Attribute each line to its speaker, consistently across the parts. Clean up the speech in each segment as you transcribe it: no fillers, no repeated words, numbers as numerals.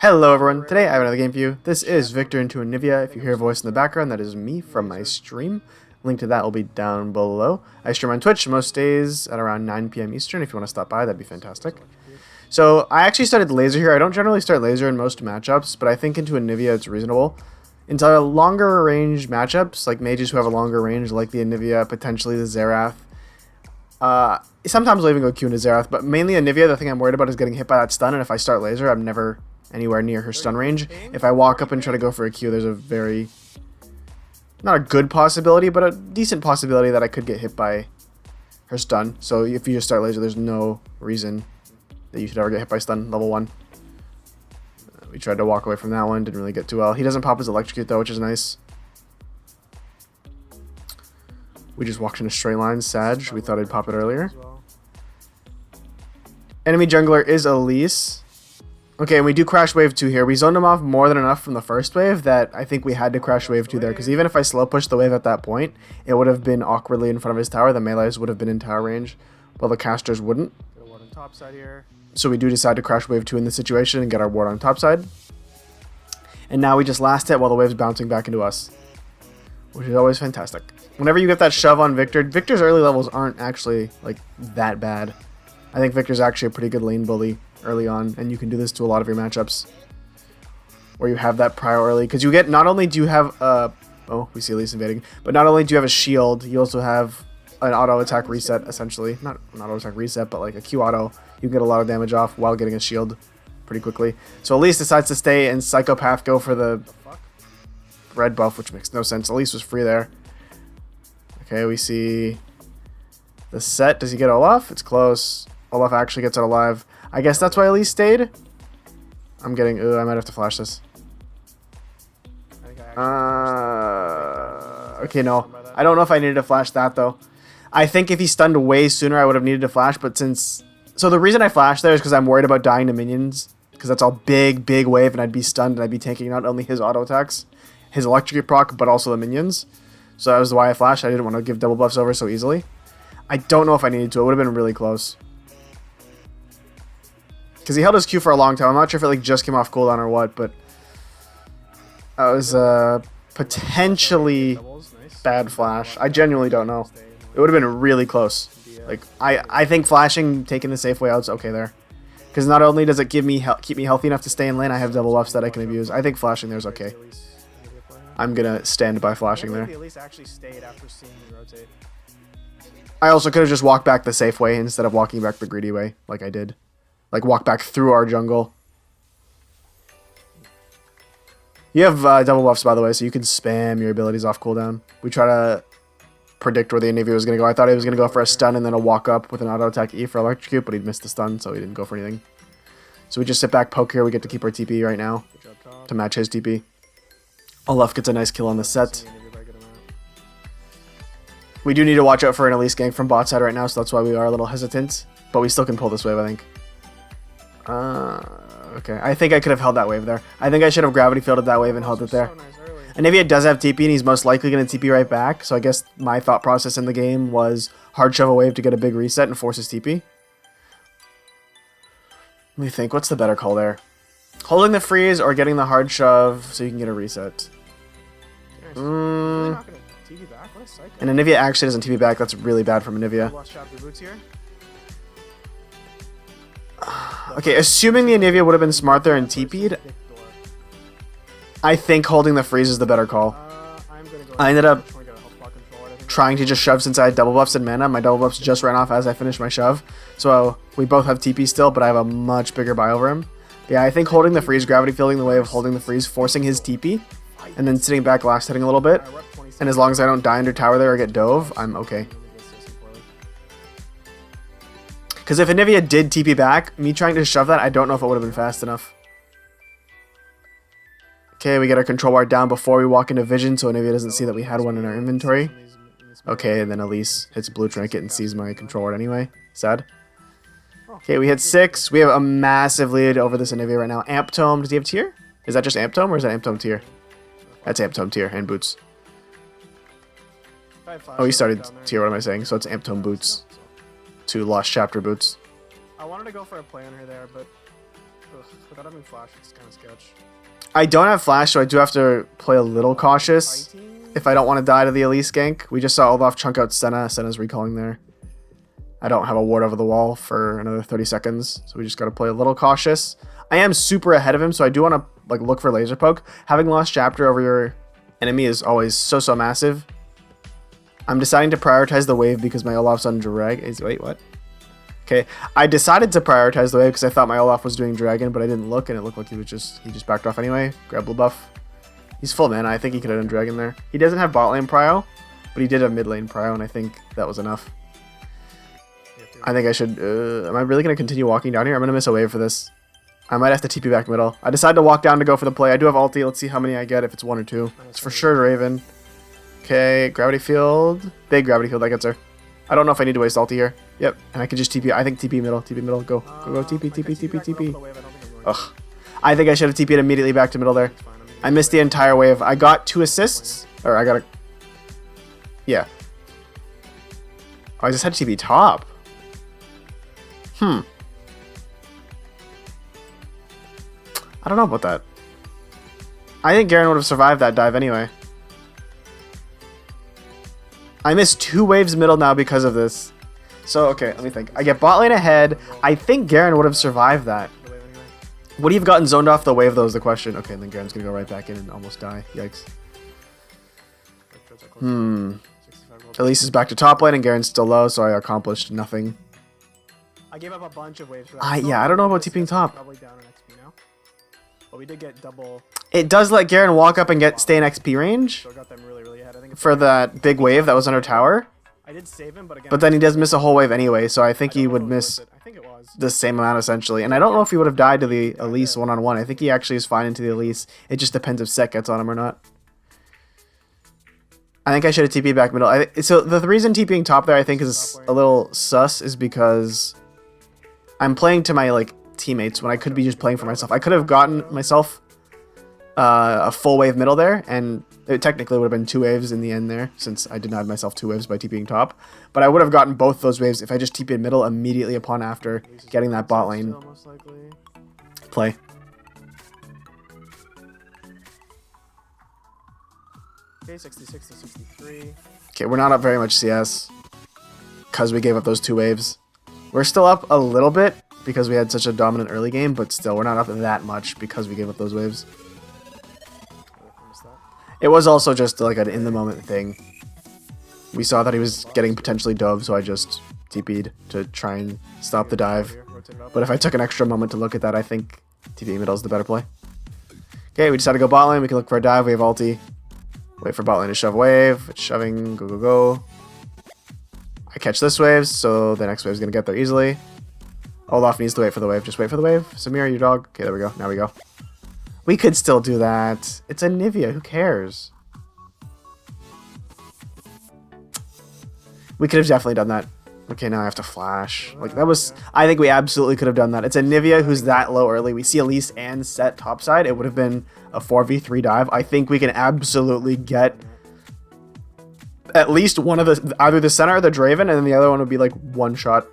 Speaker 1: Hello everyone, today I have another game for you. This is Victor into Anivia. If you hear a voice in the background, that is me from my stream. Link to that will be down below. I stream on Twitch most days at around 9 p.m. Eastern. If you want to stop by, that'd be fantastic. So I actually started Laser here. I don't generally start Laser in most matchups, but I think into Anivia it's reasonable. Into longer range matchups, like mages who have a longer range, like the Anivia, potentially the Xerath. Sometimes I'll even go Q into Xerath, but mainly Anivia, the thing I'm worried about is getting hit by that stun, and if I start Laser, I'm never anywhere near her stun range. If I walk up and try to go for a Q, there's a very, not a good possibility, but a decent possibility that I could get hit by her stun. So if you just start Laser, there's no reason that you should ever get hit by stun level 1. We tried to walk away from that one, didn't really get too well. He doesn't pop his electrocute though, which is nice. We just walked in a straight line, Sag. We thought I'd pop it earlier. Enemy jungler is Elise. Okay, and we do crash wave 2 here. We zoned him off more than enough from the first wave that I think we had to crash wave 2 there. Because even if I slow pushed the wave at that point, it would have been awkwardly in front of his tower. The melees would have been in tower range, while the casters wouldn't. So we do decide to crash wave 2 in this situation and get our ward on top side. And now we just last hit while the wave's bouncing back into us, which is always fantastic. Whenever you get that shove on Victor, Victor's early levels aren't actually like that bad. I think Victor's actually a pretty good lane bully early on, and you can do this to a lot of your matchups where you have that prior early, because you get, not only do you have oh, we see Elise invading, but not only do you have a shield, you also have an auto attack reset, essentially. Not an auto attack reset, but like a Q auto. You can get a lot of damage off while getting a shield pretty quickly. So Elise decides to stay and Psychopath go for the red buff, which makes no sense. Elise was free there. Okay, we see the set. Does he get Olaf? It's close. Olaf actually gets it alive. I guess that's why Elise stayed. I'm getting... Ooh, I might have to flash this. Okay, no. I don't know if I needed to flash that, though. I think if he stunned way sooner, I would have needed to flash, but since... So the reason I flashed there is because I'm worried about dying to minions, because that's all big, big wave, and I'd be stunned, and I'd be tanking not only his auto attacks, his electric proc, but also the minions. So that was why I flashed. I didn't want to give double buffs over so easily. I don't know if I needed to. It would have been really close. Because he held his Q for a long time. I'm not sure if it like just came off cooldown or what, but that was potentially bad flash. I genuinely don't know. It would have been really close. Like I think flashing, taking the safe way out is okay there. Because not only does it give me keep me healthy enough to stay in lane, I have double buffs that I can abuse. I think flashing there is okay. I'm gonna stand by flashing there. I also could have just walked back the safe way instead of walking back the greedy way, like I did. Like, walk back through our jungle. You have double buffs, by the way, so you can spam your abilities off cooldown. We try to predict where the Anivia was going to go. I thought he was going to go for a stun and then a walk up with an auto attack E for electrocute, but he'd missed the stun, so he didn't go for anything. So we just sit back, poke here. We get to keep our TP right now to match his TP. Olaf gets a nice kill on the set. We do need to watch out for an Elise gank from bot side right now, so that's why we are a little hesitant. But we still can pull this wave, I think. Okay. I think I could have held that wave there. I think I should have gravity fielded that wave and held it there. Anivia does have TP, and he's most likely going to TP right back. So I guess my thought process in the game was hard shove a wave to get a big reset and force his TP. Let me think. What's the better call there? Holding the freeze or getting the hard shove so you can get a reset. And Anivia actually doesn't TP back. That's really bad from Anivia. Okay, assuming the Anivia would have been smart there and TP'd, I think holding the freeze is the better call. I ended up trying to just shove since I had double buffs and mana. My double buffs just ran off as I finished my shove. So we both have TP still, but I have a much bigger buy over him. Yeah, I think holding the freeze, gravity fielding the way of holding the freeze, forcing his TP, and then sitting back last hitting a little bit. And as long as I don't die under tower there or get dove, I'm okay. Because if Anivia did TP back, me trying to shove that, I don't know if it would have been fast enough. Okay, we get our control ward down before we walk into vision, so Anivia doesn't see that we had one in our inventory. Okay, and then Elise hits blue trinket and sees my control ward anyway. Sad. Okay, we hit 6. We have a massive lead over this Anivia right now. Amp Tome, does he have tier? Is that just Amp Tome or is that Amp Tome tier? That's Amp Tome tier and boots. Oh, he started tier, what am I saying? So it's Amp Tome boots. To Lost Chapter boots.
Speaker 2: I wanted to go for a play on her there, but Without having flash, it's kind of sketch.
Speaker 1: I don't have flash, so I do have to play a little cautious if I don't want to die to the Elise gank. We just saw Olaf chunk out Senna. Senna's recalling there. I don't have a ward over the wall for another 30 seconds, so we just got to play a little cautious. I am super ahead of him, so I do want to like look for laser poke. Having lost chapter over your enemy is always so massive. I'm deciding to prioritize the wave because my Olaf's on drag. Wait, what? Okay, I decided to prioritize the wave because I thought my Olaf was doing dragon, but I didn't look, and it looked like he just backed off anyway. Grab blue buff. He's full mana. I think he could have done dragon there. He doesn't have bot lane prio, but he did have mid lane prio, and I think that was enough. I think I should. Am I really gonna continue walking down here? I'm gonna miss a wave for this. I might have to TP back middle. I decided to walk down to go for the play. I do have ulti. Let's see how many I get. If it's 1 or 2, it's for sure Raven. Okay, gravity field. Big gravity field. That gets her. I don't know if I need to waste ulti here. Yep, and I can just TP. I think TP middle. TP middle. Go. TP. Ugh. I think I should have TP'd immediately back to middle there. I missed the entire wave. I got 2 assists. Or I got a... Yeah. Oh, I just had to TP top. I don't know about that. I think Garen would have survived that dive anyway. I missed 2 waves middle now because of this. So, okay, let me think. I get bot lane ahead. I think Garen would have survived that. Would he have gotten zoned off the wave, though, is the question. Okay, and then Garen's going to go right back in and almost die. Yikes. Elise is back to top lane, and Garen's still low, so I accomplished nothing.
Speaker 2: I gave up a bunch of waves.
Speaker 1: Yeah, I don't know about TPing top.
Speaker 2: Probably down in XP now. But we did get double.
Speaker 1: It does let Garen walk up and stay in XP range
Speaker 2: So got them really ahead. I think
Speaker 1: for that big wave that was under tower.
Speaker 2: I did save him, but again.
Speaker 1: But then he does miss a whole wave anyway, so I think he would miss
Speaker 2: I think it was.
Speaker 1: the same amount essentially. And I don't know if he would have died to the Elise one-on-one. I think he actually is fine into the Elise. It just depends if Set gets on him or not. I think I should have TP'd back middle. So the reason TPing top there I think is a little sus is because I'm playing to my like teammates when I could be just playing for myself. I could have gotten myself a full wave middle there, and it technically would have been 2 waves in the end there, since I denied myself 2 waves by TPing top. But I would have gotten both those waves if I just TP'd middle immediately upon after getting that bot lane play.
Speaker 2: Okay, 66 to 63.
Speaker 1: Okay, we're not up very much CS because we gave up those 2 waves. We're still up a little bit because we had such a dominant early game, but still we're not up that much because we gave up those waves. It was also just like an in-the-moment thing. We saw that he was getting potentially dove, so I just TP'd to try and stop the dive. But if I took an extra moment to look at that, I think TP middle is the better play. Okay, we decided to go bot lane. We can look for a dive. We have ulti. Wait for bot lane to shove wave. It's shoving. Go. I catch this wave, so the next wave is going to get there easily. Olaf needs to wait for the wave. Just wait for the wave. Samir, your dog. Okay, there we go. Now we go. We could still do that. It's a Nivea. Who cares? We could have definitely done that. Okay, now I have to flash. Like, that was... I think we absolutely could have done that. It's a Nivea who's that low early. We see Elise and Set topside. It would have been a 4v3 dive. I think we can absolutely get at least one of the... Either the center or the Draven, and then the other one would be, like, one shot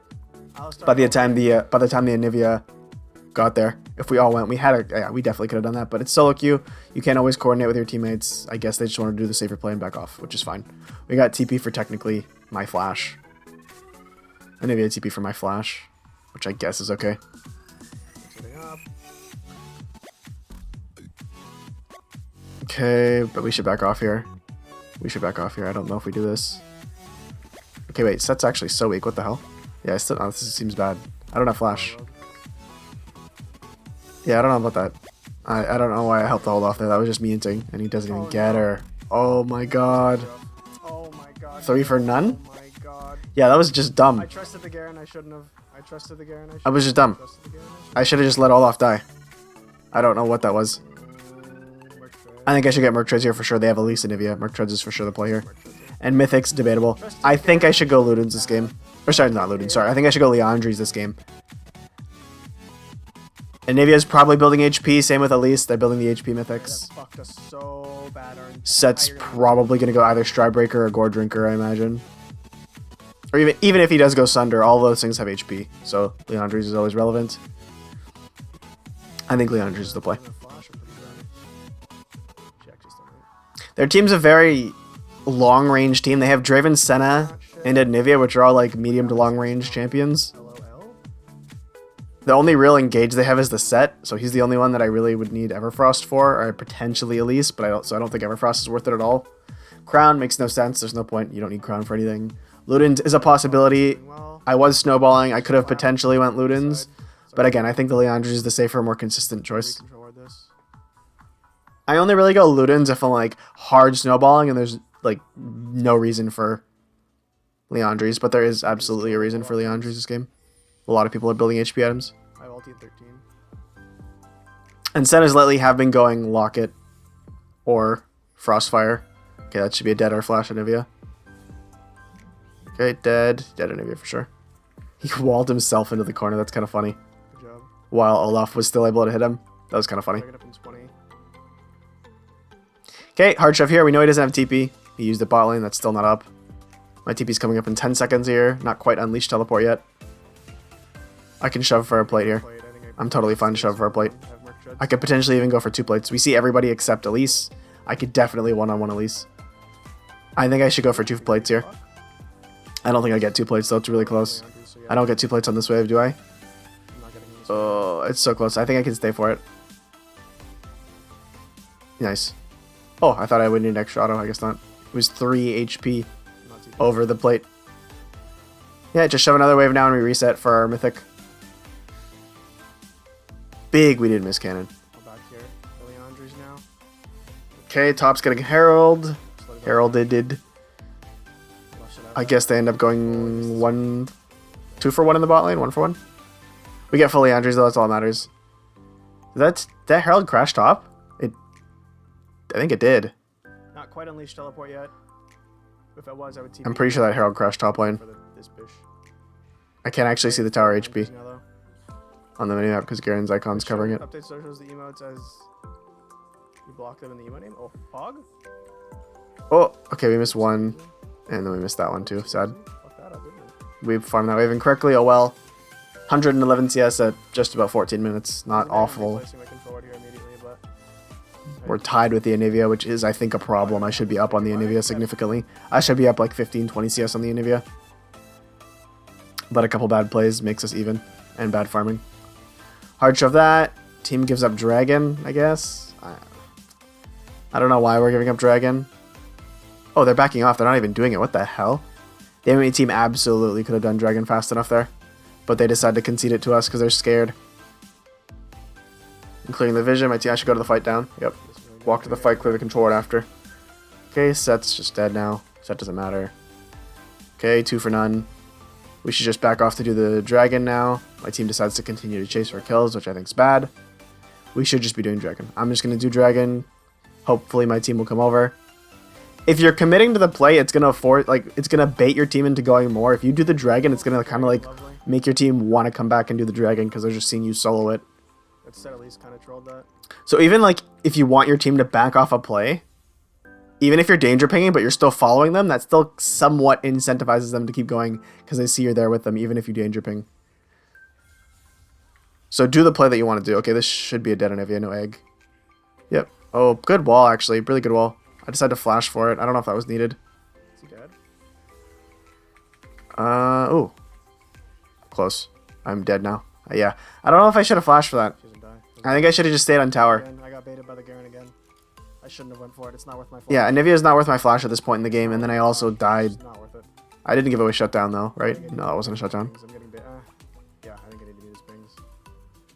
Speaker 1: by the time the Nivea got there. If we all went, we definitely could have done that, but it's solo queue. You can't always coordinate with your teammates. I guess they just wanted to do the safer play and back off, which is fine. We got TP for technically my flash. And maybe a TP for my flash, which I guess is okay. Okay, but we should back off here. I don't know if we do this. Okay, wait, Set's actually so weak. What the hell? Yeah, this seems bad. I don't have flash. Yeah, I don't know about that. I don't know why I helped the hold off there. That was just me inting, and he doesn't even get her. Oh my god.
Speaker 2: Oh my god.
Speaker 1: 3 for none?
Speaker 2: Oh my god.
Speaker 1: Yeah, that was just dumb.
Speaker 2: I trusted the Garen. I shouldn't have. I trusted the Garen.
Speaker 1: I was just dumb. I should have just let Olaf die. I don't know what that was. I think I should get Merc here for sure. They have Elise and Nivea. Merc is for sure the play here. And Mythic's debatable. I think I should go Ludens this game. Or sorry, not Ludens. Sorry, I think I should go Liandry's this game. And Nivea's probably building HP. Same with Elise. They're building the HP Mythics. Set's probably going to go either Stridebreaker or Gore Drinker, I imagine. Or even if he does go Sunder, all those things have HP. So Liandry's is always relevant. I think Leandris is the play.
Speaker 2: Flash, I'm pretty sure. She actually still might.
Speaker 1: Their team's a very long-range team. They have Draven, Senna, and Anivia, which are all like medium to long-range champions.
Speaker 2: LOL.
Speaker 1: The only real engage they have is the Set, so he's the only one that I really would need Everfrost for, or potentially Elise, but I don't think Everfrost is worth it at all. Crown makes no sense. There's no point. You don't need Crown for anything. Ludens is a possibility.
Speaker 2: Doing well.
Speaker 1: I was snowballing. I could have potentially went Ludens, but again, I think the Leandris is the safer, more consistent choice.
Speaker 2: Recontrol this.
Speaker 1: I only really go Ludens if I'm like hard snowballing and there's like no reason for Leandris, but there is absolutely a reason for Leandris this game. A lot of people are building HP items.
Speaker 2: I have ulti at 13.
Speaker 1: And Senna's lately have been going Locket or Frostfire. Okay, that should be a dead or flash Anivia. Okay, dead. Dead Anivia for sure. He walled himself into the corner. That's kind of funny.
Speaker 2: Good job.
Speaker 1: While Olaf was still able to hit him. That was kind of funny.
Speaker 2: Break it up in 20.
Speaker 1: Okay, hard shove here. We know he doesn't have TP. He used the bot lane. That's still not up. My TP's coming up in 10 seconds here. Not quite unleashed teleport yet. I can shove for a plate here.
Speaker 2: Played. I think
Speaker 1: I'm totally fine to shove for a plate.
Speaker 2: have Merc Judge.
Speaker 1: I could potentially even go for 2 plates. We see everybody except Elise. I could definitely one-on-one Elise. I think I should go for 2 plates here. I don't think I get 2 plates though. It's really close.
Speaker 2: So, yeah,
Speaker 1: I don't get 2 plates on this wave, do I?
Speaker 2: I'm not getting this.
Speaker 1: Oh, it's so close. I think I can stay for it. Nice. Oh, I thought I would need an extra auto. I guess not. It was 3 HP
Speaker 2: Not too
Speaker 1: over the plate. Yeah, just shove another wave now and we reset for our mythic. Big, we did miss cannon.
Speaker 2: I'll back here. Leandris now.
Speaker 1: Okay, top's getting Herald.
Speaker 2: Slow down.
Speaker 1: Heralded.
Speaker 2: Flush it out.
Speaker 1: I guess they end up going 2 for 1 in the bot lane, 1 for 1. We get full Leandris though, that's all that matters. That Herald crash top? I think it did.
Speaker 2: Not quite unleashed teleport yet. If it was, I would TP.
Speaker 1: I'm pretty sure that Herald crashed top lane.
Speaker 2: For this bish.
Speaker 1: I can't actually see the tower HP
Speaker 2: Now, though.
Speaker 1: on the menu map because Garen's icon's covering it.
Speaker 2: Update shows the emotes as you block them in the emote name. Oh, Fog?
Speaker 1: Oh, okay, we missed 1, and then we missed that one too. Sad.
Speaker 2: Fuck that up, didn't we?
Speaker 1: We farmed that wave incorrectly. Oh well. 111 CS at just about 14 minutes. Not
Speaker 2: Wasn't there
Speaker 1: awful.
Speaker 2: replacing my controller here immediately, but
Speaker 1: We're tied with the Anivia, which is, I think, a problem. I should be up on the Anivia significantly. I should be up like 15, 20 CS on the Anivia. But a couple bad plays makes us even, and bad farming. Hard shove that. Team gives up Dragon, I guess. I don't know why we're giving up Dragon. Oh, they're backing off. They're not even doing it. What the hell? The enemy team absolutely could have done Dragon fast enough there. But they decided to concede it to us because they're scared. I'm clearing the vision. My team, I should go to the fight down. Yep. Walk to the fight, clear the controller after. Okay, Set's just dead now. Set doesn't matter. Okay, 2 for none. We should just back off to do the Dragon now. My team decides to continue to chase for kills, which I think is bad. We should just be doing Dragon. I'm just going to do Dragon. Hopefully my team will come over. If you're committing to the play, it's gonna it's gonna bait your team into going more. If you do the Dragon, it's gonna kind of like
Speaker 2: lovely.
Speaker 1: make your team want to come back and do the Dragon because they're just seeing you solo it.
Speaker 2: That set at least kind of trolled that.
Speaker 1: So even like if you want your team to back off a play, even if you're danger pinging but you're still following them, that still somewhat incentivizes them to keep going because they see you're there with them even if you danger ping. So do the play that you want to do. Okay, this should be a dead Anivia, no egg. Yep. Oh, good wall actually, really good wall. I decided to flash for it. I don't know if that was needed.
Speaker 2: Is he dead?
Speaker 1: Oh. Close. I'm dead now. Yeah. I don't know if I should have flashed for that.
Speaker 2: She doesn't die.
Speaker 1: I think I should have just stayed on tower.
Speaker 2: Again, I got baited by the Garen again. I shouldn't have went for it. It's not worth my flash.
Speaker 1: Yeah, Anivia is not worth my flash at this point in the game, and then I also died.
Speaker 2: It's not worth it.
Speaker 1: I didn't give away shutdown though, right? No, that wasn't a shutdown.
Speaker 2: I'm getting bait. Yeah, I think I need to mute his pings.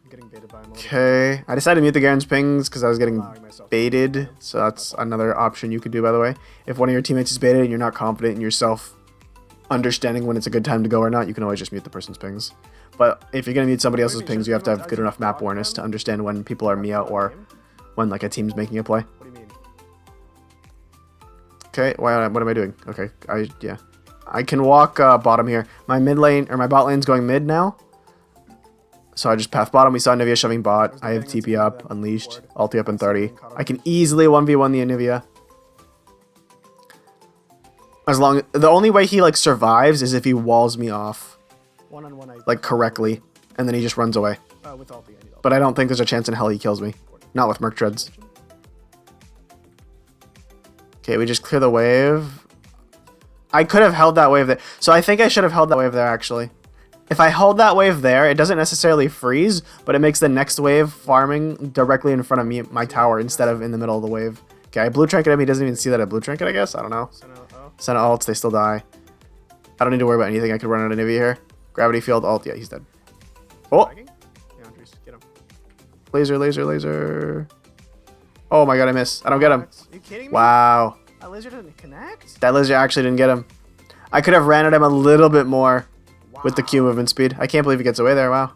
Speaker 2: I'm getting baited by him a little bit.
Speaker 1: Okay. I decided to mute the Garen's pings because I was getting
Speaker 2: Allowing myself to
Speaker 1: baited. So that's another option you could do, by the way. If one of your teammates is baited and you're not confident in yourself understanding when it's a good time to go or not, you can always just mute the person's pings. But if you're going to mute somebody else's pings, you have to have good enough map awareness to understand when people are Mia or when like a team's making a play.
Speaker 2: What do you mean?
Speaker 1: Okay, what am I doing? Okay, yeah. I can walk bottom here. My mid lane, or my bot lane's going mid now. So I just path bottom. We saw Anivia shoving bot. I have TP up, unleashed, ulti up in 30. I can easily 1v1 the Anivia. The only way he like survives is if he walls me off
Speaker 2: One-on-one,
Speaker 1: like correctly, and then he just runs away.
Speaker 2: with ulti, I need ulti.
Speaker 1: But I don't think there's a chance in hell he kills me. Not with Merc Treads. Okay, we just clear the wave. I could have held that wave there. So I think I should have held that wave there, actually. If I hold that wave there, it doesn't necessarily freeze, but it makes the next wave farming directly in front of me, my tower, instead of in the middle of the wave. Okay, I blue trinket him. He doesn't even see that I blue trinket, I guess. I don't know. Senna ults, they still die. I don't need to worry about anything. I could run out of Nivea here. Gravity field ult. Yeah, he's dead. Oh!
Speaker 2: Get him.
Speaker 1: Laser, laser, laser. Oh my god, I missed. I don't get him.
Speaker 2: Are you kidding me?
Speaker 1: Wow.
Speaker 2: That laser didn't connect?
Speaker 1: That laser actually didn't get him. I could have ran at him a little bit more with the Q movement speed. I can't believe he gets away there. Wow.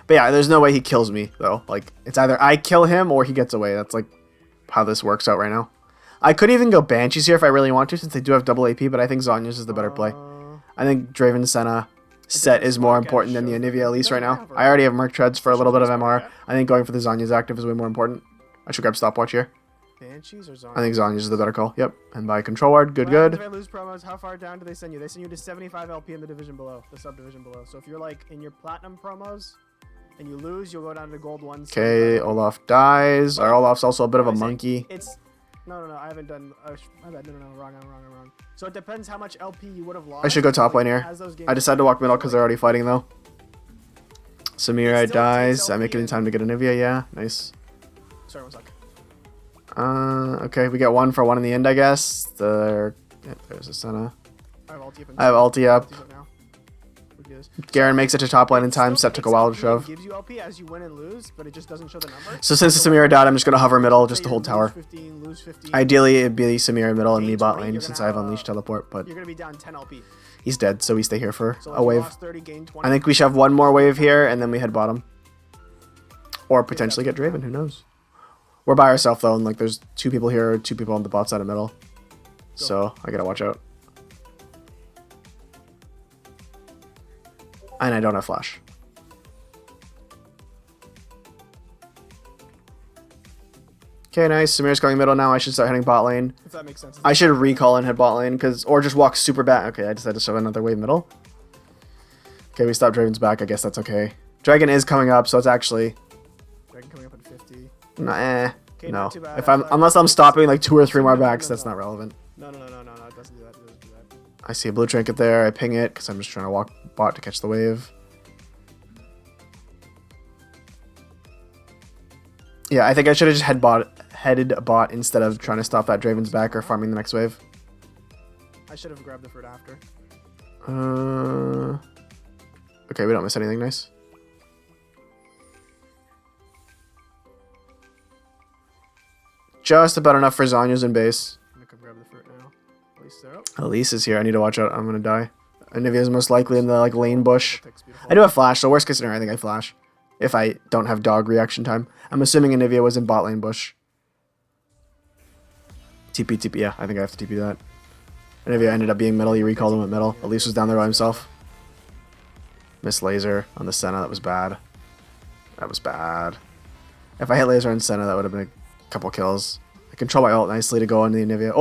Speaker 1: But yeah, there's no way he kills me, though. Like, it's either I kill him or he gets away. That's, like, how this works out right now. I could even go Banshees here if I really want to, since they do have double AP, but I think Zhonya's is the better play. I think Draven Senna set is more important than the Anivia Elise right now. I already have Merc Treads for a little bit of MR. I think going for the Zhonya's active is way more important. I should grab Stopwatch here.
Speaker 2: Banshees or Zhonya's?
Speaker 1: I think Zhonya's is the better call. Yep. And by Control Ward, good,
Speaker 2: What
Speaker 1: good.
Speaker 2: happens if I lose promos, how far down do they send you? They send you to 75 LP in the division below, the subdivision below. So if you're like in your platinum promos and you lose, you'll go down to gold 1.
Speaker 1: Okay, Olaf dies. Our Olaf's also a bit of a monkey.
Speaker 2: It's no, I haven't done. My bad. No, wrong. So it depends how much LP you would have lost.
Speaker 1: I should go top lane here. I decided to walk middle because they're already fighting though. Samira dies. I make it in time to get Anivia. Yeah, nice.
Speaker 2: Sorry, one sec.
Speaker 1: Okay, we get 1 for 1 in the end, I guess. There's a Senna.
Speaker 2: I have ulti up.
Speaker 1: I have ulti up.
Speaker 2: Now.
Speaker 1: Garen makes it to top lane in time. Set took a while to shove.
Speaker 2: It gives you LP as you win and lose, but it just doesn't show the number.
Speaker 1: So since the Samira died, I'm just gonna hover middle just to hold tower.
Speaker 2: 15, lose 15.
Speaker 1: Ideally, it'd be Samira middle and me bot lane since I have unleashed teleport, but
Speaker 2: you're gonna be down 10 LP.
Speaker 1: he's dead, so we stay here for
Speaker 2: So
Speaker 1: a wave.
Speaker 2: 30, gain 20.
Speaker 1: I think we should have one more wave here, and then we head bottom. Or potentially get Draven, who knows? We're by ourselves, though, and like there's 2 people here, 2 people on the bot side of middle. So, I gotta watch out. And I don't have flash. Okay, nice. Samira's going middle now. I should start heading bot lane.
Speaker 2: If that makes sense.
Speaker 1: I should recall and head bot lane, or just walk super back. Okay, I decided to shove another wave middle. Okay, we stopped Draven's back. I guess that's okay. Dragon is coming up, so it's actually...
Speaker 2: Dragon coming up at 50.
Speaker 1: Nah,
Speaker 2: Okay,
Speaker 1: no.
Speaker 2: not too bad.
Speaker 1: If unless I'm stopping like 2 or 3 more backs, that's not relevant.
Speaker 2: No, it doesn't do that. It doesn't do that.
Speaker 1: I see a blue trinket there. I ping it because I'm just trying to walk bot to catch the wave. Yeah, I think I should have just headed bot instead of trying to stop that Draven's back or farming the next wave.
Speaker 2: I should have grabbed the fruit after.
Speaker 1: Okay, we don't miss anything nice. Just about enough for Zhonya's in base.
Speaker 2: I'm gonna come grab the fruit now. Elise, they're up.
Speaker 1: Elise is here. I need to watch out. I'm gonna die. Anivia's most likely in the like lane bush.
Speaker 2: That's beautiful.
Speaker 1: I do have flash, so worst case scenario, I think I flash. If I don't have dog reaction time. I'm assuming Anivia was in bot lane bush. TP, yeah, I think I have to TP that. Anivia ended up being middle, he recalled him at middle. Elise was down there by himself. Miss laser on the Senna, that was bad. That was bad. If I hit laser on Senna, that would have been a couple kills. I control my ult nicely to go into the Anivia.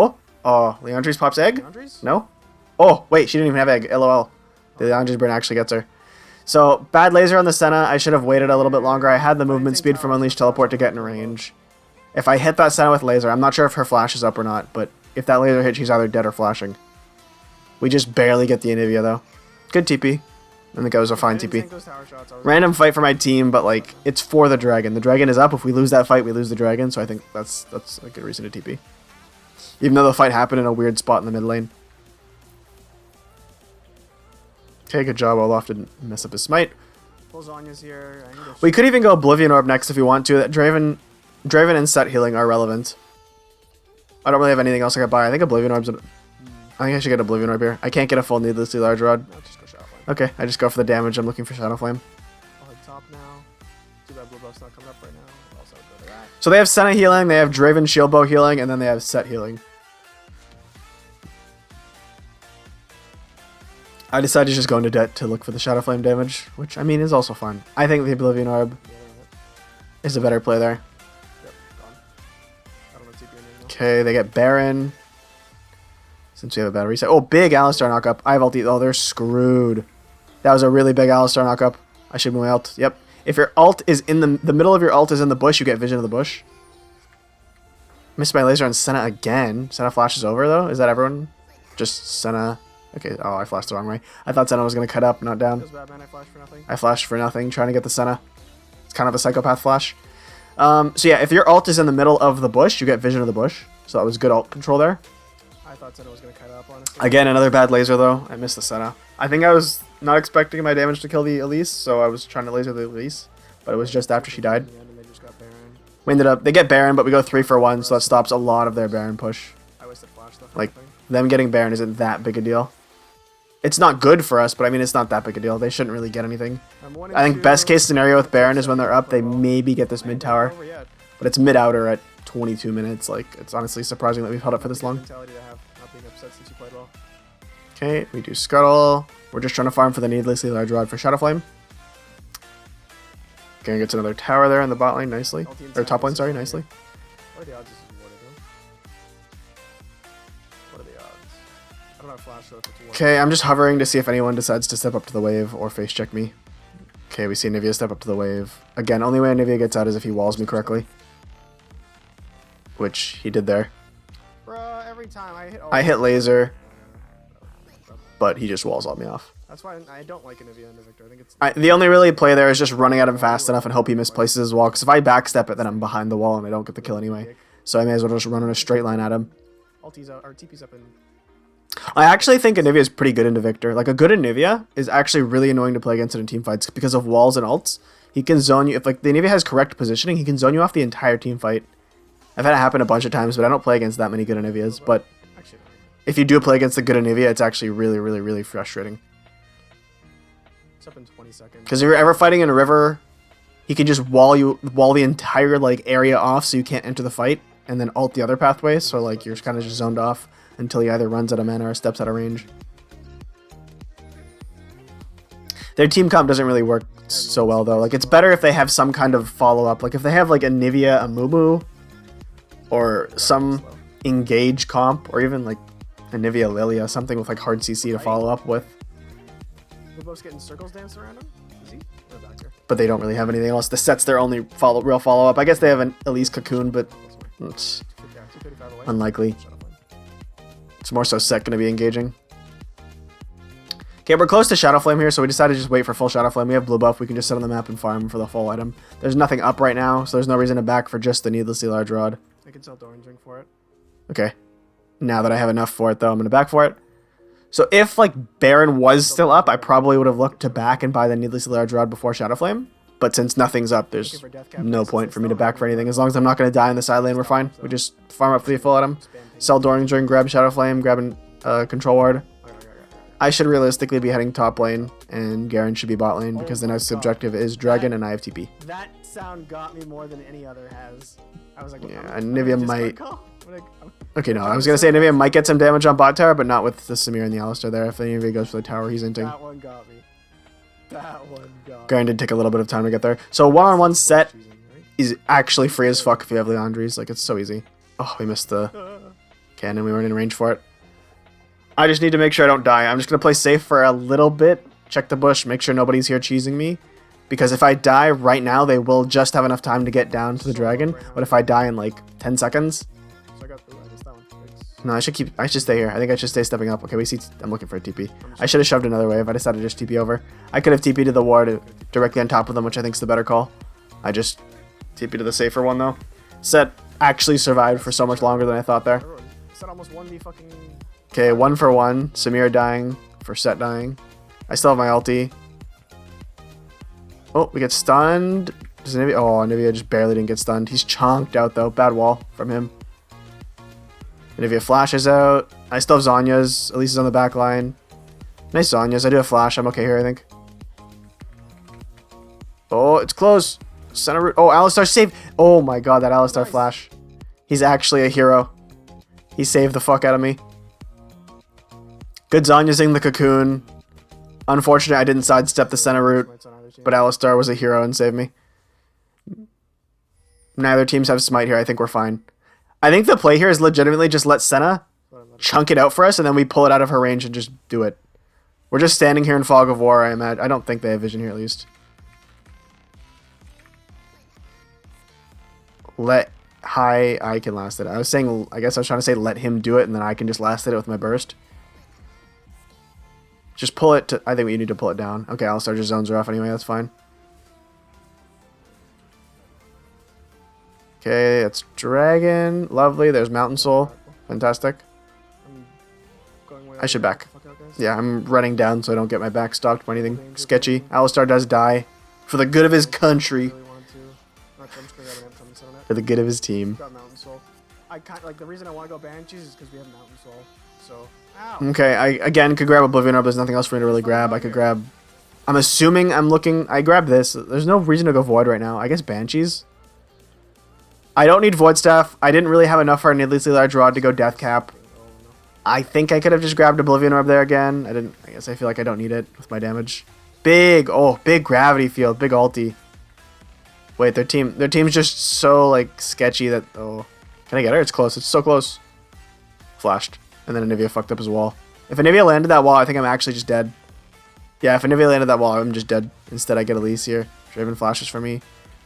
Speaker 1: Oh, Leandri's pops egg?
Speaker 2: Leandri's?
Speaker 1: No? Oh, wait, she didn't even have egg. LOL. The Leandri's burn actually gets her. So, bad laser on the Senna. I should have waited a little bit longer. I had the movement speed from Unleashed Teleport to get in range. If I hit that Senna with laser, I'm not sure if her flash is up or not, but if that laser hits, she's either dead or flashing. We just barely get the Anivia, though. Good TP. I think that was a fine TP. Random fight for my team, but, like, it's for the dragon. The dragon is up. If we lose that fight, we lose the dragon, so I think that's a good reason to TP. Even though the fight happened in a weird spot in the mid lane. Okay, good job. Olaf didn't mess up his smite.
Speaker 2: Here.
Speaker 1: We could even go Oblivion Orb next if we want to. That Draven and set healing are relevant. I don't really have anything else I could buy. I think Oblivion Orb's... I think I should get Oblivion Orb here. I can't get a full needlessly large rod.
Speaker 2: No, just go Shadow Flame.
Speaker 1: Okay, I just go for the damage. I'm looking for Shadow Flame.
Speaker 2: I'll head top now. Too bad blue buff's not coming up right now. I'll also go to that.
Speaker 1: So they have Senna healing, they have Draven shield bow healing, and then they have set healing. I decided to just go into debt to look for the Shadow Flame damage, which, I mean, is also fun. I think the Oblivion Orb is a better play there.
Speaker 2: Yep, gone. I don't know TP anymore.
Speaker 1: Okay, they get Baron. Since we have a bad reset. Oh, big Alistar knock-up. I have ulti. Oh, they're screwed. That was a really big Alistar knock-up. I should move my ult. Yep. If your ult is in the middle of your ult is in the bush, you get vision of the bush. Missed my laser on Senna again. Senna flashes over, though. Is that everyone? Just Senna. Okay. Oh, I flashed the wrong way. I thought Senna was going to cut up, not down.
Speaker 2: Feels bad, man. I flashed for nothing.
Speaker 1: I flashed for nothing, trying to get the Senna. It's kind of a psychopath flash. So yeah, if your ult is in the middle of the bush, you get vision of the bush. So that was good ult control there.
Speaker 2: I thought Senna was going to cut up, honestly.
Speaker 1: Again, another bad laser, though. I missed the Senna. I think I was not expecting my damage to kill the Elise, so I was trying to laser the Elise. But it was just after she died.
Speaker 2: Yeah, and they just got Baron.
Speaker 1: We ended up... They get Baron, but we go 3 for 1, so that stops a lot of their Baron push.
Speaker 2: I wasted flash stuff.
Speaker 1: Like, them getting Baron isn't that big a deal. It's not good for us, but I mean, it's not that big a deal. They shouldn't really get anything. I think best case scenario with Baron is when they're up, they maybe get this mid tower. But it's mid outer at 22 minutes. Like, it's honestly surprising that we've held up for this long. Okay, we do Scuttle. We're just trying to farm for the needlessly large rod for Shadow Flame. Gonna get another tower there in the bot lane nicely. Or top lane, sorry, nicely.
Speaker 2: What are the odds this is Mordigo? What are the odds? I don't have flash, so if it's
Speaker 1: Okay, I'm just hovering to see if anyone decides to step up to the wave or face check me. Okay, we see Nivea step up to the wave. Again, only way Nivea gets out is if he walls me correctly. Which he did there.
Speaker 2: Bruh, every time
Speaker 1: I hit laser, but he just walls all me off.
Speaker 2: That's why I don't like Anivia into Victor. I think it's...
Speaker 1: The only really play there is just running at him fast enough and hope he misplaces his wall. Because if I backstep it, then I'm behind the wall and I don't get the kill anyway. So I may as well just run in a straight line at him.
Speaker 2: Ulti's out, or TP's up in...
Speaker 1: I actually think Anivia is pretty good into Victor. Like, a good Anivia is actually really annoying to play against in team fights because of walls and ults. He can zone you... If, like, the Anivia has correct positioning, he can zone you off the entire team fight. I've had it happen a bunch of times, but I don't play against that many good Anivias. But if you do play against a good Anivia, it's actually really, really, really frustrating.
Speaker 2: It's up in 20 seconds.
Speaker 1: Because if you're ever fighting in a river, he can just wall the entire like area off so you can't enter the fight, and then ult the other pathway. So like you're kind of just zoned off until he either runs out of mana or steps out of range. Their team comp doesn't really work so well though. Like it's better if they have some kind of follow up. Like if they have like a Nivea, a Mumu, or some engage comp, or even like a Nivea Lilia, something with like hard CC to follow up with.
Speaker 2: Lubos getting circles danced around him? Is he? Or back here?
Speaker 1: But they don't really have anything else. The set's their only real follow up. I guess they have an Elise Cocoon, but it's unlikely. It's more so Set gonna be engaging. Okay, we're close to Shadow Flame here, so we decided to just wait for full Shadow Flame. We have blue buff. We can just sit on the map and farm for the full item. There's nothing up right now, so there's no reason to back for just the needlessly large rod.
Speaker 2: I can sell Doran's Ring for it.
Speaker 1: Okay. Now that I have enough for it, though, I'm going to back for it. So if, like, Baron was still up, I probably would have looked to back and buy the needlessly large rod before Shadow Flame. But since nothing's up, there's no point for me to back for anything. As long as I'm not going to die in the side lane, we're fine. We just farm up for the full item. Sell Doran's Ring, grab Shadow Flame, grab a Control Ward. I should realistically be heading top lane, and Garen should be bot lane, because the next objective is Dragon and I have TP.
Speaker 2: That sound got me more than any other has. I was like,
Speaker 1: yeah, and Nivea might... Okay, no, I was going to say Nivea might get some damage on bot tower, but not with the Samir and the Alistar there. If Nivea goes for the tower, he's inting.
Speaker 2: That one got me. That one got me.
Speaker 1: Garen did take a little bit of time to get there. So one-on-one set is actually free as fuck if you have Leandries. Like, it's so easy. Oh, we missed the cannon. We weren't in range for it. I just need to make sure I don't die. I'm just going to play safe for a little bit. Check the bush. Make sure nobody's here cheesing me. Because if I die right now, they will just have enough time to get down to the dragon. But if I die in like 10 seconds... No, I should stay here. I think I should stay stepping up. Okay, we see... I'm looking for a TP. I should have shoved another wave. I decided to just TP over. I could have TP'd to the ward directly on top of them, which I think is the better call. I just TP'd to the safer one, though. Set actually survived for so much longer than I thought there.
Speaker 2: Set almost 1v fucking...
Speaker 1: Okay, 1 for 1. Samir dying for Set dying. I still have my ulti. Oh, we get stunned. Does Nivea... Oh, Nivea just barely didn't get stunned. He's chonked out, though. Bad wall from him. Nivea flashes out. I still have Zhonya's. Elise is on the back line. Nice Zhonya's. I do have flash. I'm okay here, I think. Oh, it's close. Center root. Oh, Alistar saved. Oh my god, that Alistar flash. He's actually a hero. He saved the fuck out of me. Good Zhonya's in the cocoon. Unfortunately, I didn't sidestep the center route, but Alistar was a hero and saved me. Neither teams have smite here. I think we're fine. I think the play here is legitimately just let Senna chunk it out for us, and then we pull it out of her range and just do it. We're just standing here in Fog of War, I imagine. I don't think they have vision here, at least. I can last it. I was saying, I guess I was trying to say let him do it, and then I can just last it with my burst. Just pull it to, I think we need to pull it down. Okay, Alistar just zones her off anyway, that's fine. Okay, that's Dragon. Lovely, there's Mountain Soul. Fantastic. I should back. Yeah, I'm running down so I don't get my back stalked by anything sketchy. Alistar does die. For the good of his country. For the good of his team.
Speaker 2: I kind like the reason I want to go Banshees is because we have Mountain Soul. So, ow.
Speaker 1: Okay, I again could grab Oblivion Orb. There's nothing else for me to really grab. I could grab. I'm assuming I'm looking. I grabbed this. There's no reason to go Void right now. I guess Banshees. I don't need Void Staff. I didn't really have enough for a needlessly large rod to go Death Cap. I think I could have just grabbed Oblivion Orb there again. I didn't. I guess I feel like I don't need it with my damage. Big gravity field, big ulti. Wait, their team's just so like sketchy that can I get her? It's close. It's so close. Flashed, and then Anivia fucked up his wall. If Anivia landed that wall, I think I'm actually just dead. Yeah, if Anivia landed that wall, I'm just dead. Instead, I get Elise here. Draven flashes for me.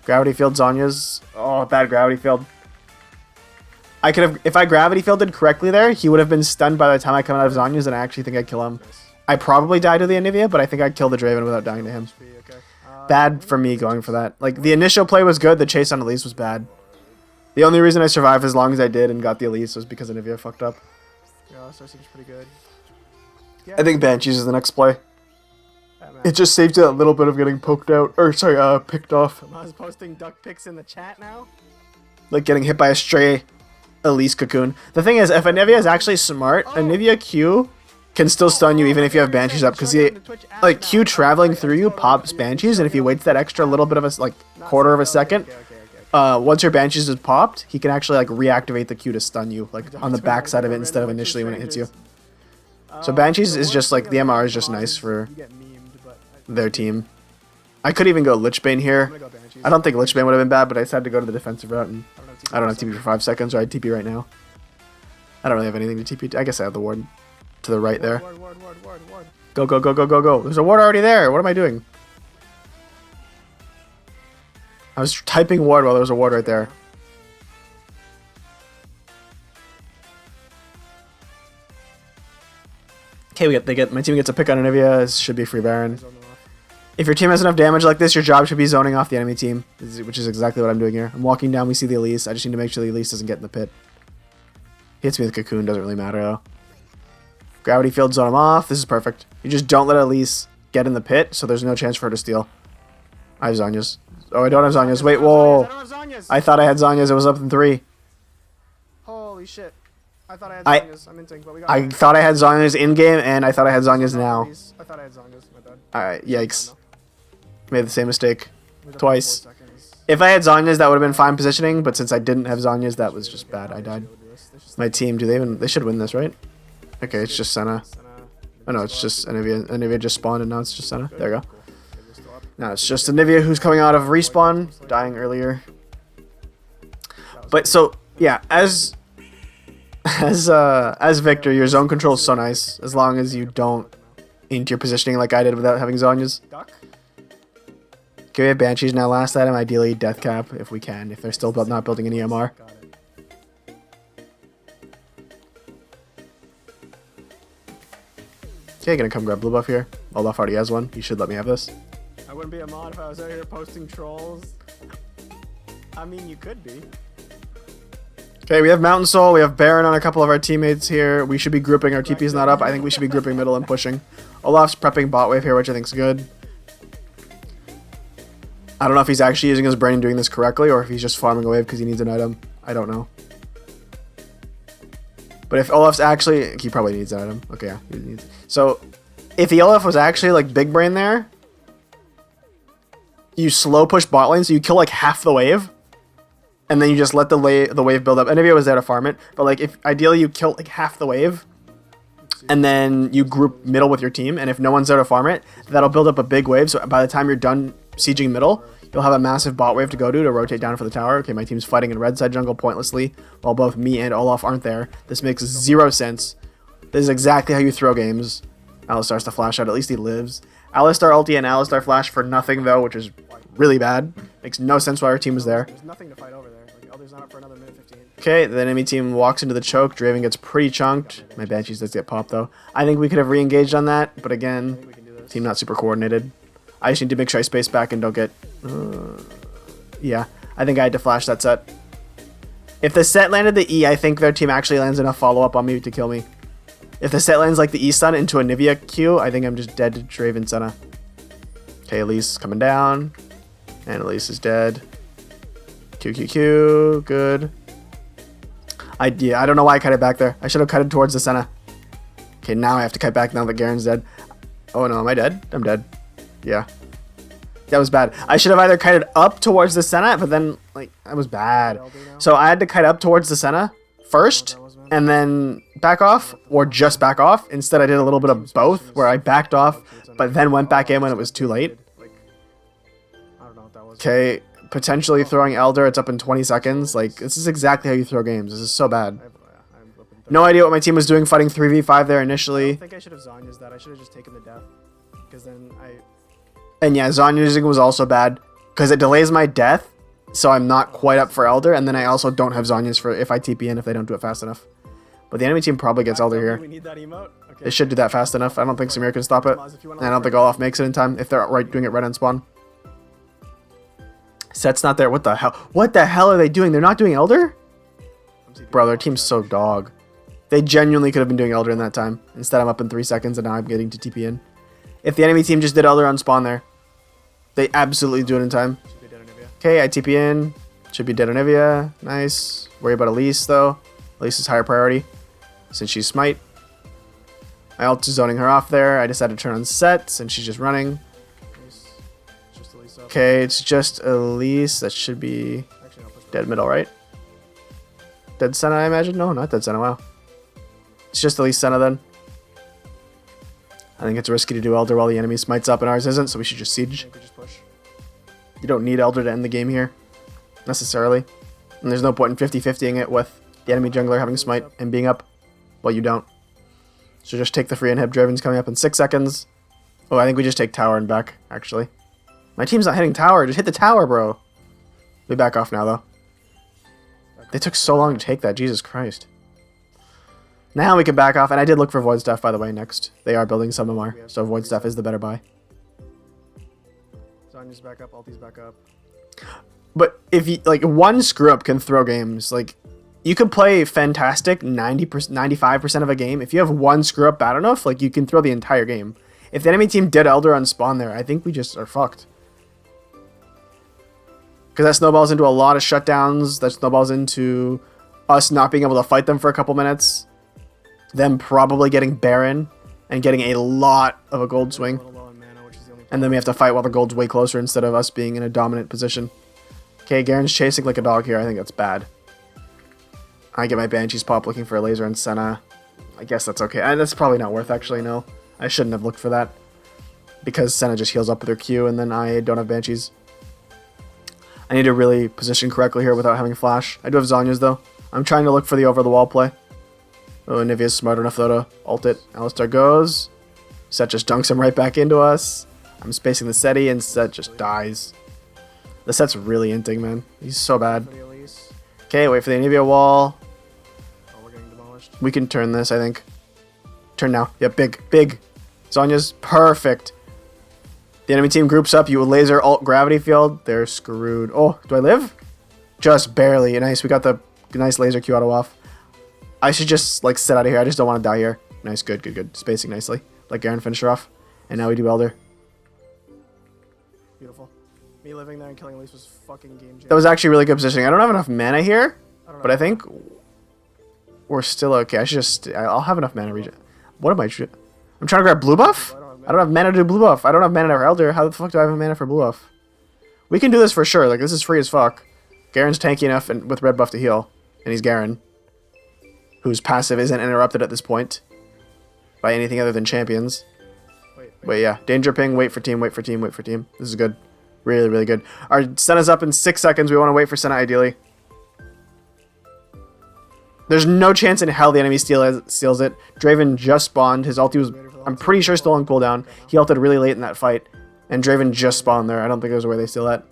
Speaker 1: Gravity field Zhonya's. Oh, bad gravity field. I could have, if I gravity fielded correctly there, he would have been stunned by the time I come out of Zhonya's, and I actually think I'd kill him. I probably died to the Anivia, but I think I'd kill the Draven without dying to him. Bad for me going for that. Like, the initial play was good, the chase on Elise was bad. The only reason I survived as long as I did and got the Elise was because Anivia fucked up.
Speaker 2: Yeah, so it seems pretty good. Yeah,
Speaker 1: I think Banshees is the next play. It just saves you that little bit of getting poked out, or sorry, picked off.
Speaker 2: I was posting duck pics in the chat now.
Speaker 1: Like getting hit by a stray Elise cocoon. The thing is, if Anivia is actually smart, Anivia Q can still stun you even if you have Banshees up, because like Q traveling through you pops Banshees, and if he waits that extra little bit of a like quarter of a second, once your Banshees is popped, he can actually like reactivate the Q to stun you, like on the backside of it instead of initially when it hits you. So Banshees is just like the MR is just nice for their team. I could even go Lichbane here. I don't think Lichbane would have been bad, but I decided to go to the defensive route, and I don't have TP for 5 seconds, or I'd TP right now. I don't really have anything to TP. I guess I have the ward to the right there. Go, go, go, go, go, go. There's a ward already there. What am I doing? I was typing ward while there was a ward right there. Okay, my team gets a pick on Anivia. This should be free Baron. If your team has enough damage like this, your job should be zoning off the enemy team, which is exactly what I'm doing here. I'm walking down, we see the Elise. I just need to make sure the Elise doesn't get in the pit. Hits me with Cocoon, doesn't really matter though. Gravity field, zone him off. This is perfect. You just don't let Elise get in the pit, so there's no chance for her to steal. I have Zhonya's. Oh, I don't have Zhonya's. Wait, whoa. I thought I had Zhonya's. It was up in 3.
Speaker 2: Holy shit. I thought I had Zhonya's. I'm inting, but we got
Speaker 1: I thought I had Zhonya's in-game, and I thought I had Zhonya's now.
Speaker 2: I thought I had Zhonya's. My bad.
Speaker 1: Alright, yikes. Made the same mistake. Twice. If I had Zhonya's, that would have been fine positioning, but since I didn't have Zhonya's, that was just bad. I died. My team, they should win this, right? Okay, it's just Senna. Oh no, it's just Anivia. Anivia just spawned, and now it's just Senna. There you go. Now it's just Anivia who's coming out of respawn, dying earlier. But so, yeah, as Victor, your zone control is so nice, as long as you don't into your positioning like I did without having Zhonya's. Okay, we have Banshees now. Last item, ideally Death Cap if we can, if they're still not building an EMR. Okay, gonna come grab blue buff here. Olaf already has one. He should let me have this.
Speaker 2: I wouldn't be a mod if I was out here posting trolls. I mean, you could be.
Speaker 1: Okay, we have Mountain Soul. We have Baron on a couple of our teammates here. We should be grouping. Our TP's not up. I think we should be grouping middle and pushing. Olaf's prepping bot wave here, which I think's good. I don't know if he's actually using his brain and doing this correctly, or if he's just farming a wave because he needs an item. I don't know. But if Olaf's actually... He probably needs an item. Okay, yeah. He needs... So, if the Olaf was actually, like, big brain there, you slow push bot lane, so you kill, like, half the wave, and then you just let the wave build up. Anivia was there to farm it, but, like, if ideally you kill, like, half the wave, and then you group middle with your team, and if no one's there to farm it, that'll build up a big wave, so by the time you're done sieging middle, You'll have a massive bot wave to go to rotate down for the tower. Okay, my team's fighting in red side jungle pointlessly, while both me and Olaf aren't there. This makes zero sense. This is exactly how you throw games. Alistar's to flash out. At least he lives. Alistar ulti and Alistar flash for nothing, though, which is really bad. Makes no sense why our team was there.
Speaker 2: There's nothing to fight over there. Like, Elder's not up for another minute 15.
Speaker 1: Okay, the enemy team walks into the choke. Draven gets pretty chunked. My Banshees does get popped, though. I think we could have re-engaged on that, but again,
Speaker 2: We can do this.
Speaker 1: team not super coordinated. I just need to make sure I space back and don't get... yeah, I think I had to flash that set. If the set landed the E, I think their team actually lands enough follow-up on me to kill me. If the set lands like the E stun into a Nivea Q, I think I'm just dead to Draven Senna. Okay, Elise coming down. And Elise is dead. QQQ, good. I don't know why I cut it back there. I should have cut it towards the Senna. Okay, now I have to cut back now that Garen's dead. Oh no, am I dead? I'm dead. Yeah. That was bad. I should have either kited up towards the Senna, but then, like, that was bad. So I had to kite up towards the Senna first, and then back off, or just back off. Instead, I did a little bit of both, where I backed off, but then went back in when it was too late.
Speaker 2: Like, I don't know what that was.
Speaker 1: Okay, potentially throwing Elder. It's up in 20 seconds. Like, this is exactly how you throw games. This is so bad.
Speaker 2: I'm flipping
Speaker 1: No idea what my team was doing fighting 3v5 there
Speaker 2: I
Speaker 1: initially.
Speaker 2: don't think I should have Zonya's that. I should have just taken the death. Because then
Speaker 1: And yeah, Zonya using was also bad because it delays my death, so I'm not quite up for Elder, and then I also don't have Zonya's for if I TP in if they don't do it fast enough. But the enemy team probably gets Elder here.
Speaker 2: We need that emote. Okay.
Speaker 1: They should do that fast enough. I don't think Samir can stop it. And I don't think Olaf makes it in time if they're doing it right on spawn. Set's not there. What the hell? What the hell are they doing? They're not doing Elder? Bro, their team's so dog. They genuinely could have been doing Elder in that time. Instead, I'm up in 3 seconds, and now I'm getting to TP in. If the enemy team just did Elder on spawn there, they absolutely do it in time.
Speaker 2: Should be dead on Nivea.
Speaker 1: Okay, I TP in. Should be dead on Nivea. Nice. Worry about Elise, though. Elise is higher priority since she's Smite. I also zoning her off there. I decided to turn on Set since she's just running.
Speaker 2: Nice. Just Elise up.
Speaker 1: Okay, it's just Elise. That should be
Speaker 2: Actually, I'll push back.
Speaker 1: dead middle, right? Dead Senna, I imagine? No, not dead Senna. Wow. It's just Elise Senna then. I think it's risky to do Elder while the enemy smites up and ours isn't, so we should just
Speaker 2: I
Speaker 1: siege.
Speaker 2: think we just push.
Speaker 1: You don't need Elder to end the game here, necessarily. And there's no point in 50-50ing it with the enemy jungler having smite and being up. Well, you don't. So just take the free inhib. Draven's coming up in 6 seconds. Oh, I think we just take tower and back, actually. My team's not hitting tower. Just hit the tower, bro. We back off now, though. They took so long to take that. Jesus Christ. Now we can back off. And I did look for Void Staff, by the way, next. They are building some more. So Void Staff is the better buy.
Speaker 2: Zonya's back up. Ulti's back up.
Speaker 1: But if you, like, one screw up can throw games. Like, you could play fantastic 90%, 95% of a game. If you have one screw up bad enough, like, you can throw the entire game. If the enemy team did Elder on spawn there, I think we just are fucked. Because that snowballs into a lot of shutdowns. That snowballs into us not being able to fight them for a couple minutes. Them probably getting Baron and getting a lot of a gold swing.
Speaker 2: A little low on mana, which is the only
Speaker 1: And then we have to fight while the gold's way closer instead of us being in a dominant position. Okay, Garen's chasing like a dog here. I think that's bad. I get my Banshee's pop looking for a laser and Senna. I guess that's okay. And that's probably not worth actually, no. I shouldn't have looked for that. Because Senna just heals up with her Q and then I don't have Banshees. I need to really position correctly here without having flash. I do have Zonya's though. I'm trying to look for the over the wall play. Oh, Nivea's smart enough though to ult it. Alistar goes. Set just dunks him right back into us. I'm spacing the Seti and Set just dies. The Set's really inting, man. He's so bad.
Speaker 2: for the Elise.
Speaker 1: Okay, wait for the Nivea wall.
Speaker 2: Oh, we're getting demolished.
Speaker 1: We can turn this, I think. Turn now. Yep, big, big. Zonya's perfect. The enemy team groups up. You laser alt gravity field. They're screwed. Oh, do I live? Just barely. Nice. We got the nice laser Q auto off. I should just like sit out of here. I just don't want to die here. Nice, good, good, good. Spacing nicely. Let Garen finish her off. And now we do Elder.
Speaker 2: Beautiful. Me living there and killing Elise was fucking game changer.
Speaker 1: That was actually really good positioning. I don't have enough mana here,
Speaker 2: I don't know.
Speaker 1: but I think we're still okay. I should just... I'll have enough mana regen. What am I... I'm trying to grab blue buff? I don't have mana to do blue buff. I don't have mana for Elder. How the fuck do I have mana for blue buff? We can do this for sure. Like, this is free as fuck. Garen's tanky enough and with red buff to heal. And he's Garen, whose passive isn't interrupted at this point by anything other than champions.
Speaker 2: Wait.
Speaker 1: But yeah, danger ping, wait for team, wait for team, wait for team. This is good. Really, really good. Our Senna's up in 6 seconds. We want to wait for Senna ideally. There's no chance in hell the enemy steals it. Draven just spawned. His ulti was, I'm pretty sure, still on cooldown. He ulted really late in that fight. And Draven just spawned there. I don't think there's a way they steal that.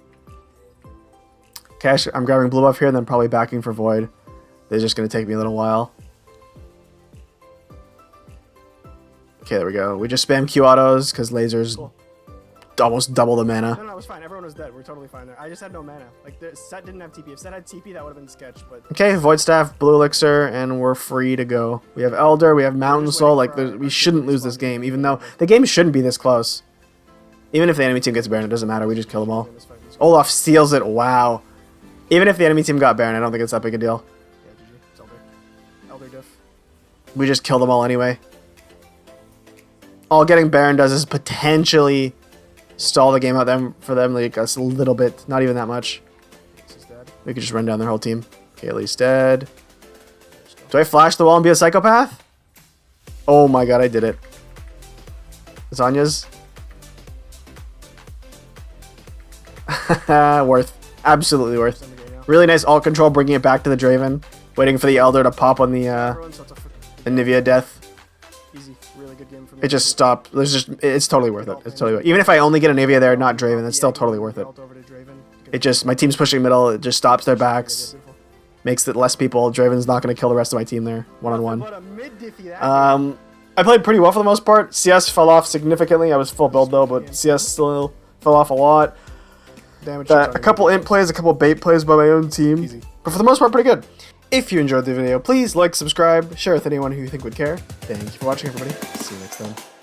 Speaker 1: Okay, I'm grabbing blue buff here and then probably backing for Void. They're just going to take me a little while. Okay, there we go. We just spam Q autos because lasers almost double the mana.
Speaker 2: No, it was fine. Everyone was dead. We're totally fine there. I just had no mana. Like, Set didn't have TP. If Set had TP, that would have been sketch, but...
Speaker 1: Okay, Void Staff, Blue Elixir, and we're free to go. We have Elder, we have Mountain Soul. Like, we shouldn't lose this game, even though the game shouldn't be this close. Even if the enemy team gets Baron, it doesn't matter. We just kill them all. Olaf steals it. Wow. Even if the enemy team got Baron, I don't think it's that big a deal.
Speaker 2: Yeah, GG. It's Elder. Elder diff.
Speaker 1: We just kill them all anyway. All getting Baron does is potentially stall the game out for them like a little bit. Not even that much.
Speaker 2: This is dead.
Speaker 1: We could just run down their whole team. Kaylee's dead. Do I flash the wall and be a psychopath? Oh my god, I did it. Zanya's. Worth. Absolutely worth. Really nice ult control, bringing it back to the Draven. Waiting for the Elder to pop on the Nivea death.
Speaker 2: Easy. Really good game for me.
Speaker 1: It just stopped. It's totally worth it. It's totally worth it. Even if I only get a Nivea there, not Draven, it's still totally worth it. It just, my team's pushing middle, it just stops their backs. Makes it less people. Draven's not going to kill the rest of my team there, one-on-one. I played pretty well for the most part. CS fell off significantly. I was full build though, but CS still fell off a lot. A couple int plays, a couple bait plays by my own team.
Speaker 2: Easy.
Speaker 1: But for the most part, pretty good. If you enjoyed the video, please like, subscribe, share with anyone who you think would care. Thank you for watching, everybody. See you next time.